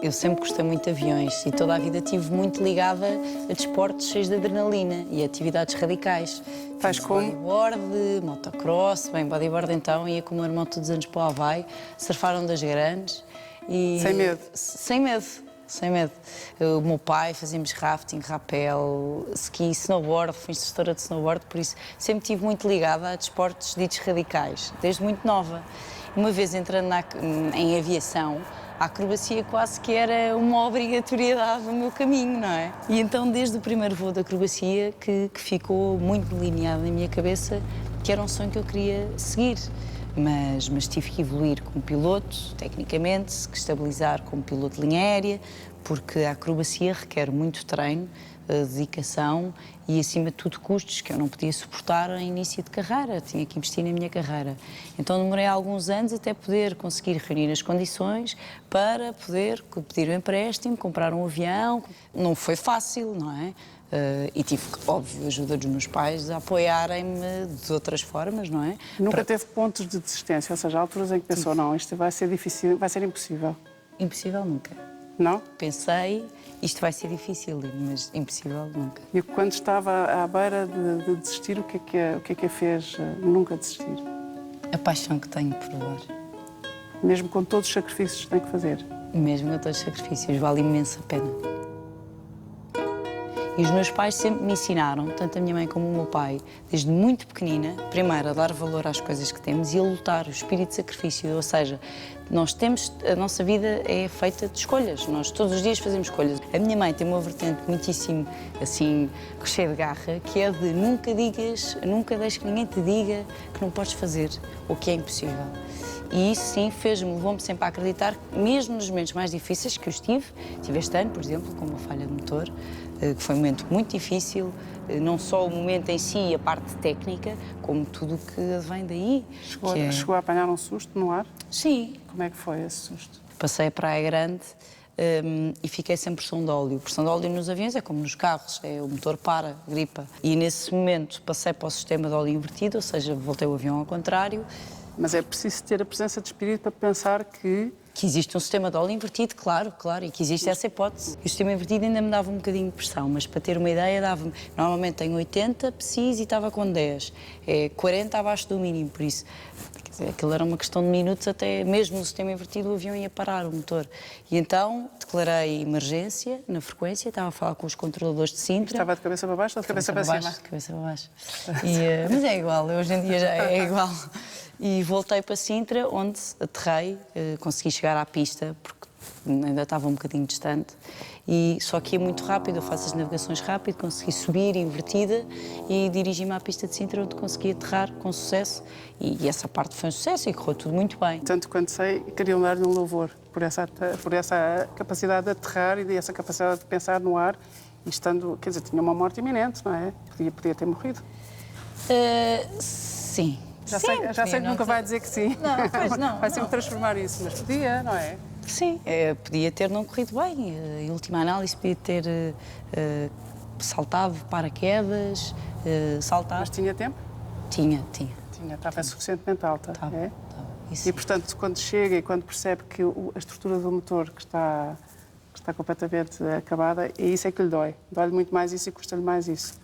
Eu sempre gostei muito de aviões e toda a vida estive muito ligada a desportos cheios de adrenalina e atividades radicais. Faz como? Bodyboard, motocross, bem, bodyboard então, ia com o meu irmão todos os anos para o Havaí, surfaram das grandes e... Sem medo? Sem medo. Sem medo. O meu pai, fazíamos rafting, rapel, ski, snowboard, fui instrutora de snowboard, por isso sempre estive muito ligada a desportos ditos radicais, desde muito nova. Uma vez entrando em aviação, a acrobacia quase que era uma obrigatoriedade no meu caminho, não é? E então, desde o primeiro voo da acrobacia, que ficou muito delineado na minha cabeça, que era um sonho que eu queria seguir. Mas tive que evoluir como piloto, tecnicamente, que estabilizar como piloto de linha aérea, porque a acrobacia requer muito treino, dedicação e, acima de tudo, custos que eu não podia suportar em início de carreira, tinha que investir na minha carreira. Então demorei alguns anos até poder conseguir reunir as condições para poder pedir um empréstimo, comprar um avião. Não foi fácil, não é? E tive, óbvio, a ajuda dos meus pais a apoiarem-me de outras formas, não é? Nunca teve pontos de desistência, ou seja, alturas em que pensou, não, isto vai ser difícil, vai ser impossível. Impossível nunca. Não? Pensei, isto vai ser difícil, mas impossível nunca. E quando estava à beira de desistir, o que é que a fez nunca desistir? A paixão que tenho por voar. Mesmo com todos os sacrifícios que tem que fazer? Mesmo com todos os sacrifícios, vale imensa pena. E os meus pais sempre me ensinaram, tanto a minha mãe como o meu pai, desde muito pequenina, primeiro a dar valor às coisas que temos e a lutar, o espírito de sacrifício. Ou seja, a nossa vida é feita de escolhas, nós todos os dias fazemos escolhas. A minha mãe tem uma vertente muitíssimo, assim, cheia de garra, que é de nunca deixes que ninguém te diga que não podes fazer ou que é impossível. E isso, sim, levou-me sempre a acreditar que, mesmo nos momentos mais difíceis que eu tive este ano, por exemplo, com uma falha de motor, que foi um momento muito difícil, não só o momento em si e a parte técnica, como tudo o que vem daí. Chegou a apanhar um susto no ar? Sim. Como é que foi esse susto? Passei a Praia Grande e fiquei sem pressão de óleo. Pressão de óleo nos aviões é como nos carros, o motor para, gripa. E nesse momento passei para o sistema de óleo invertido, ou seja, voltei o avião ao contrário. Mas é preciso ter a presença de espírito para pensar que existe um sistema de óleo invertido, claro, e que existe essa hipótese. E o sistema invertido ainda me dava um bocadinho de pressão, mas para ter uma ideia dava-me... Normalmente tenho 80 PSIs e estava com 10. É 40 abaixo do mínimo, por isso... Quer dizer, aquilo era uma questão de minutos, até mesmo no sistema invertido o avião ia parar, o motor. E então declarei emergência na frequência, estava a falar com os controladores de Sintra. Estava de cabeça para baixo ou de cabeça para cima? De cabeça para baixo. Mas é igual, hoje em dia já é igual. E voltei para Sintra, onde aterrei, consegui chegar à pista, porque ainda estava um bocadinho distante, só que ia muito rápido, eu faço as navegações rápido, consegui subir invertida e dirigi-me à pista de Sintra, onde consegui aterrar com sucesso, e essa parte foi um sucesso e correu tudo muito bem. Tanto quanto sei, queriam dar-lhe um louvor por essa capacidade de aterrar e essa capacidade de pensar no ar, e estando, quer dizer, tinha uma morte iminente, não é? Podia ter morrido. Sim. Já sei que nunca vai dizer que sim. Não, pois não. Vai sempre transformar isso, mas podia, não é? Sim, podia ter não corrido bem. Em última análise, podia ter saltado de paraquedas, saltar. Mas tinha tempo? Tinha. Estava suficientemente alta. Estava. É? E, portanto, quando chega e quando percebe que a estrutura do motor que está completamente acabada, é isso é que lhe dói. Dói-lhe muito mais isso e custa-lhe mais isso.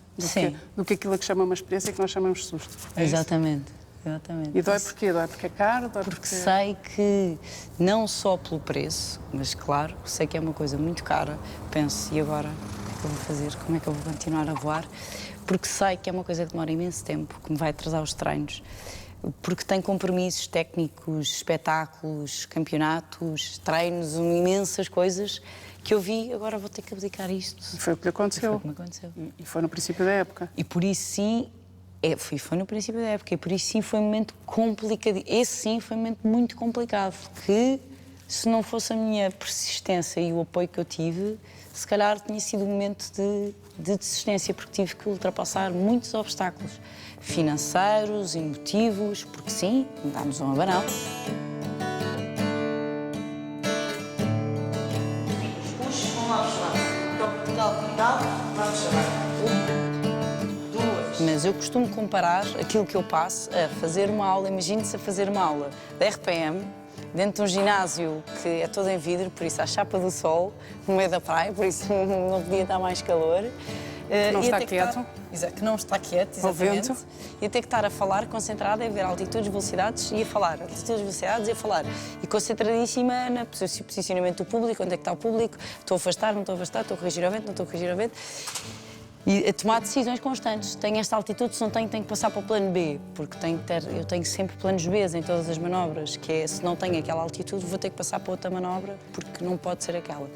Do que aquilo que chama uma experiência que nós chamamos de susto. É exatamente. Exatamente. E dói porquê? Dói porque é caro? Porque sei que, não só pelo preço, mas claro, sei que é uma coisa muito cara. Penso, e agora? O que é que eu vou fazer? Como é que eu vou continuar a voar? Porque sei que é uma coisa que demora imenso tempo, que me vai atrasar os treinos. Porque tem compromissos técnicos, espetáculos, campeonatos, treinos, imensas coisas que eu vi, agora vou ter que abdicar isto. E foi o que lhe aconteceu. Foi o que me aconteceu. E foi no princípio da época. E por isso sim... Foi no princípio da época e por isso sim foi um momento complicado. Esse sim foi um momento muito complicado, que se não fosse a minha persistência e o apoio que eu tive, se calhar tinha sido um momento de desistência, porque tive que ultrapassar muitos obstáculos financeiros, emotivos, porque sim, andámos a um abanão. Os puxos vão lá puxar. Vamos chamar. Mas eu costumo comparar aquilo que eu passo a fazer uma aula, imagine-se a fazer uma aula de RPM dentro de um ginásio que é todo em vidro, por isso à chapa do sol, no meio da praia, por isso não podia estar mais calor. Não está quieto. Exato, que não está quieto, exatamente. Ao vento. Ia ter que estar a falar, concentrada, a ver altitudes, velocidades e a falar. Altitudes, velocidades e a falar. E concentradíssima no posicionamento do público, onde é que está o público, estou a afastar, não estou a afastar, estou a corrigir ao vento, não estou a corrigir ao vento. E a tomar decisões constantes. Tenho esta altitude, se não tenho, tenho que passar para o plano B, porque eu tenho sempre planos B em todas as manobras, que é, se não tenho aquela altitude, vou ter que passar para outra manobra, porque não pode ser aquela.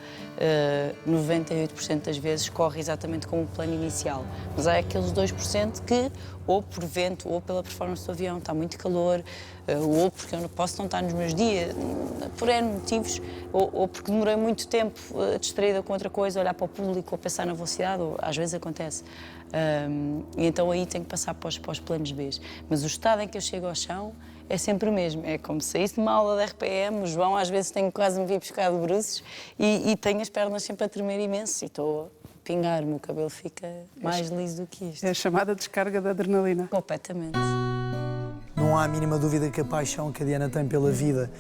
98% das vezes corre exatamente como o plano inicial, mas há aqueles 2% que, ou por vento, ou pela performance do avião, está muito calor, ou porque eu não posso não estar nos meus dias, por N motivos, ou porque demorei muito tempo distraída com outra coisa, olhar para o público, ou pensar na velocidade, ou às vezes acontece. E então aí tenho que passar para os planos B. Mas o estado em que eu chego ao chão é sempre o mesmo. É como se saísse de uma aula de RPM, o João às vezes tem que quase me vir buscar de bruços e tenho as pernas sempre a tremer imenso e estou a pingar, o meu cabelo fica mais liso do que isto. É a chamada descarga da adrenalina. Completamente. Não há a mínima dúvida que a paixão que a Diana tem pela vida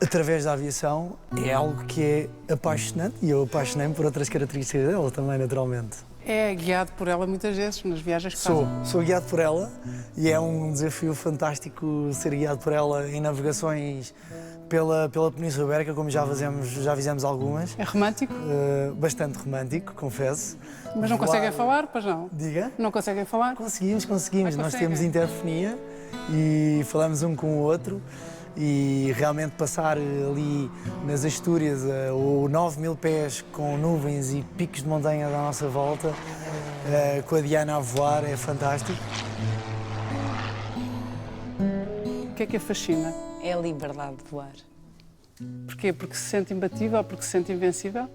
através da aviação é algo que é apaixonante e eu apaixonei-me por outras características dela também, naturalmente. É guiado por ela muitas vezes nas viagens que faz. Sou guiado por ela e é um desafio fantástico ser guiado por ela em navegações pela Península Ibérica, como já fizemos algumas. É romântico? Bastante romântico, confesso. Mas não conseguem falar, pois não? Diga? Não conseguem falar? Conseguimos. Nós conseguem? temos interfonia e falamos um com o outro. E realmente passar ali nas Astúrias ou 9.000 pés com nuvens e picos de montanha à nossa volta, com a Diana a voar, é fantástico. O que é fascina? É a liberdade de voar. Porquê? Porque se sente imbatível ou porque se sente invencível?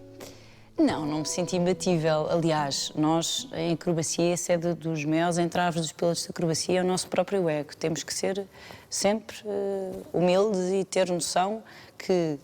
Não me sinto imbatível. Aliás, nós, em acrobacia, esse é dos maiores entraves dos pilotos de acrobacia, é o nosso próprio ego. Temos que ser sempre humildes e ter noção que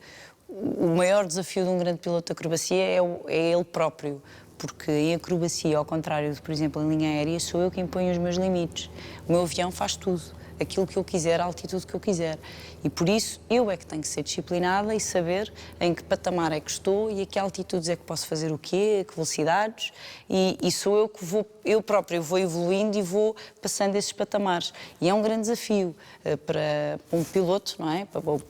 o maior desafio de um grande piloto de acrobacia é ele próprio. Porque em acrobacia, ao contrário de, por exemplo, em linha aérea, sou eu que imponho os meus limites. O meu avião faz tudo. Aquilo que eu quiser, a altitude que eu quiser. E por isso eu é que tenho que ser disciplinada e saber em que patamar é que estou e a que altitudes é que posso fazer o quê, a que velocidades, e sou eu que eu própria vou evoluindo e vou passando esses patamares. E é um grande desafio para um piloto, não é?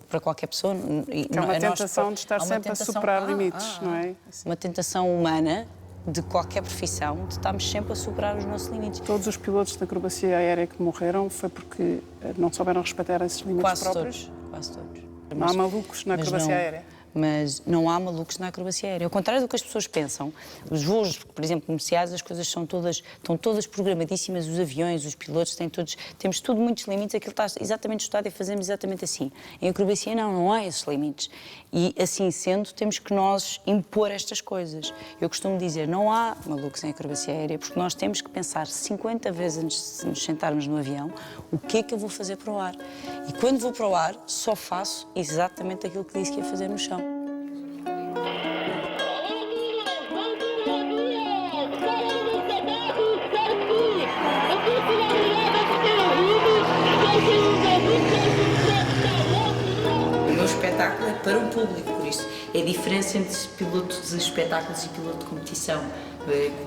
Para qualquer pessoa. É uma tentação de estar sempre a superar limites, não é? Assim. Uma tentação humana de qualquer profissão, de estarmos sempre a superar os nossos limites. Todos os pilotos de acrobacia aérea que morreram foi porque não souberam respeitar esses limites próprios? Quase todos. Não há malucos na acrobacia aérea? Mas não há malucos na acrobacia aérea. Ao contrário do que as pessoas pensam, os voos, por exemplo, comerciais, as coisas estão todas programadíssimas, os aviões, os pilotos, temos tudo muitos limites, aquilo está exatamente estudado e fazemos exatamente assim. Em acrobacia não há esses limites. E assim sendo, temos que nós impor estas coisas. Eu costumo dizer, não há malucos em acrobacia aérea, porque nós temos que pensar 50 vezes antes de nos sentarmos no avião, o que é que eu vou fazer para o ar. E quando vou para o ar, só faço exatamente aquilo que disse que ia fazer no chão. O meu espetáculo é para o público, por isso é a diferença entre piloto de espetáculos e piloto de competição.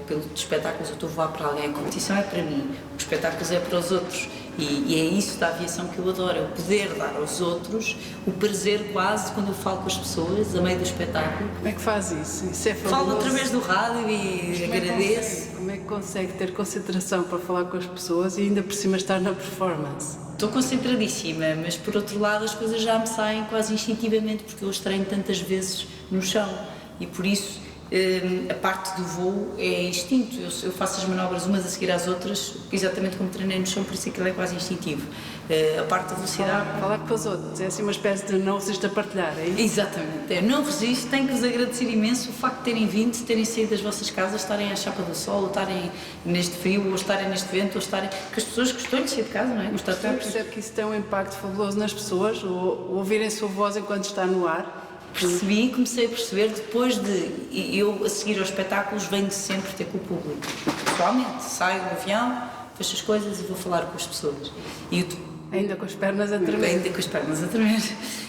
Piloto de espetáculos eu estou a voar para alguém, a competição é para mim, os espetáculos é para os outros. E é isso da aviação que eu adoro, é o poder dar aos outros o prazer quase quando eu falo com as pessoas, a meio do espetáculo. Como é que faz isso? Isso é fabuloso. Falo através do rádio e agradeço. Como é que consegue ter concentração para falar com as pessoas e ainda por cima estar na performance? Estou concentradíssima, mas por outro lado as coisas já me saem quase instintivamente, porque eu as treino tantas vezes no chão e por isso a parte do voo é instinto. Eu faço as manobras umas a seguir às outras, exatamente como treinei no chão, por isso aquilo é quase instintivo. A parte da velocidade... Falar com os outros, é assim uma espécie de não resisto a partilhar, é isso? Exatamente, não resisto, tenho que vos agradecer imenso o facto de terem vindo, de terem saído das vossas casas, estarem à chapa do sol, ou estarem neste frio, ou estarem neste vento, ou estarem... que as pessoas gostam de sair de casa, não é? Você percebe que isso tem um impacto fabuloso nas pessoas, ou ouvirem a sua voz enquanto está no ar? Percebi, comecei a perceber depois de eu a seguir aos espetáculos venho sempre ter com o público. Pessoalmente, saio do avião, fecho as coisas e vou falar com as pessoas. Ainda com as pernas a tremer. Ainda com as pernas a tremer.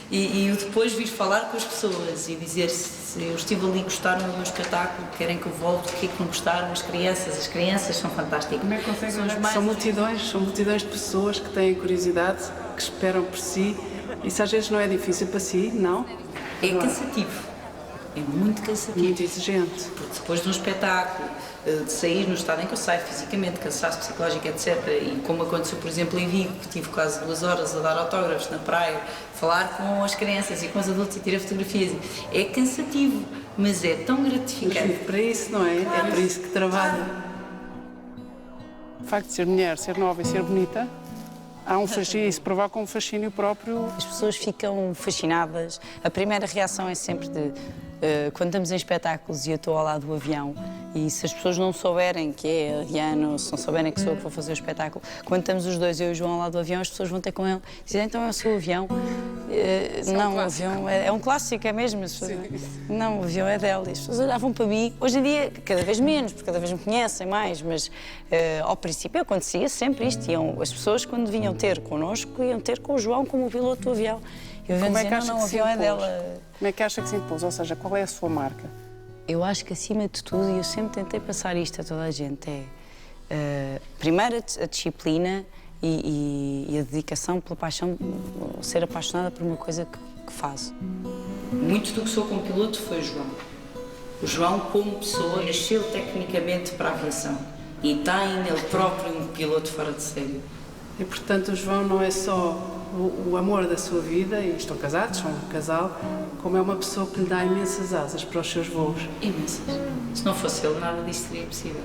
E depois vir falar com as pessoas e dizer se eu estive ali, gostaram do meu espetáculo, querem que eu volte, o que é que não gostaram, as crianças são fantásticas. Como é que conseguem? São multidões de pessoas que têm curiosidade, que esperam por si. Isso às vezes não é difícil para si, não? É cansativo, é muito cansativo. Muito exigente. Porque depois de um espetáculo, de sair no estado em que eu saio fisicamente, cansaço psicológico, etc. E como aconteceu, por exemplo, em Vigo, que tive quase 2 horas a dar autógrafos na praia, falar com as crianças e com os adultos e tirar fotografias, é cansativo, mas é tão gratificante. Mas para isso, não é? É para isso que trabalha. O facto de ser mulher, ser nova e ser bonita, há um fascínio, isso provoca um fascínio próprio. As pessoas ficam fascinadas. A primeira reação é sempre de quando estamos em espetáculos e eu estou ao lado do avião e se as pessoas não souberem que é a Diana ou se não souberem que sou eu que vou fazer o espetáculo, quando estamos os dois, eu e o João ao lado do avião, as pessoas vão ter com ele e dizem, então eu sou o avião. Não, o avião é um clássico, é mesmo. As pessoas, não, o avião é dela. E as pessoas olhavam para mim, hoje em dia cada vez menos, porque cada vez me conhecem mais, mas ao princípio acontecia sempre isto. As pessoas quando vinham ter connosco, iam ter com o João como o piloto do avião. Como é que acha não, o avião é dela. Como é que acha que se impôs? Ou seja, qual é a sua marca? Eu acho que, acima de tudo, e eu sempre tentei passar isto a toda a gente, primeiro a disciplina e a dedicação pela paixão, ser apaixonada por uma coisa que faço. Muito do que sou como piloto foi o João. O João, como pessoa, nasceu tecnicamente para a aviação e tem nele próprio um piloto fora de série. E, portanto, o João não é só o amor da sua vida, e estão casados, são um casal, como é uma pessoa que lhe dá imensas asas para os seus voos. Imensas. Se não fosse ele, nada disso seria possível.